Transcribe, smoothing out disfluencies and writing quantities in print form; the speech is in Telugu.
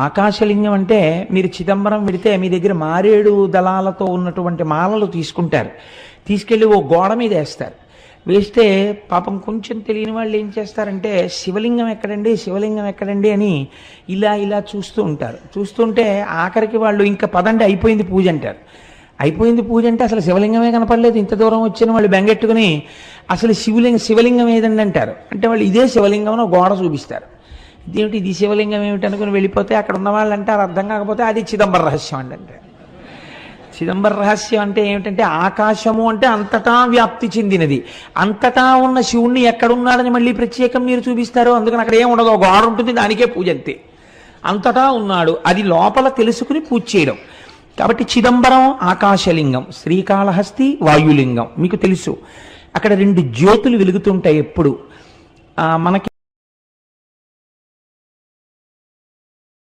ఆకాశలింగం అంటే మీరు చిదంబరం పెడితే మీ దగ్గర మారేడు దళాలతో ఉన్నటువంటి మాలలు తీసుకుంటారు, తీసుకెళ్ళి ఓ గోడ మీద వేస్తారు. వేస్తే పాపం కొంచెం తెలియని వాళ్ళు ఏం చేస్తారంటే శివలింగం ఎక్కడండి, శివలింగం ఎక్కడండి అని ఇలా ఇలా చూస్తూ ఉంటారు. చూస్తుంటే ఆఖరికి వాళ్ళు ఇంకా పదండి అయిపోయింది పూజ అంటారు. అయిపోయింది పూజ అంటే అసలు శివలింగమే కనపడలేదు, ఇంత దూరం వచ్చిన వాళ్ళు బెంగెట్టుకుని అసలు శివలింగం ఏదండి అంటారు. అంటే వాళ్ళు ఇదే శివలింగం అని గోడ చూపిస్తారు. ఇదేమిటి ఇది శివలింగం ఏమిటి అనుకుని వెళ్ళిపోతే అక్కడ ఉన్న వాళ్ళు అంటారు, అర్థం కాకపోతే అది చిదంబర రహస్యం అండి అంటారు. చిదంబర రహస్యం అంటే ఏమిటంటే ఆకాశము అంటే అంతటా వ్యాప్తి చెందినది. అంతటా ఉన్న శివుణ్ణి ఎక్కడున్నాడని మళ్ళీ ప్రత్యేకం మీరు చూపిస్తారు. అందుకని అక్కడ ఏం ఉండదు, గోడ ఉంటుంది, దానికే పూజ అంతే. అంతటా ఉన్నాడు, అది లోపల తెలుసుకుని పూజ చేయడం. కాబట్టి చిదంబరం ఆకాశలింగం, శ్రీకాళహస్తి వాయులింగం మీకు తెలుసు. అక్కడ రెండు జ్యోతులు వెలుగుతుంటాయి ఎప్పుడు. మనకి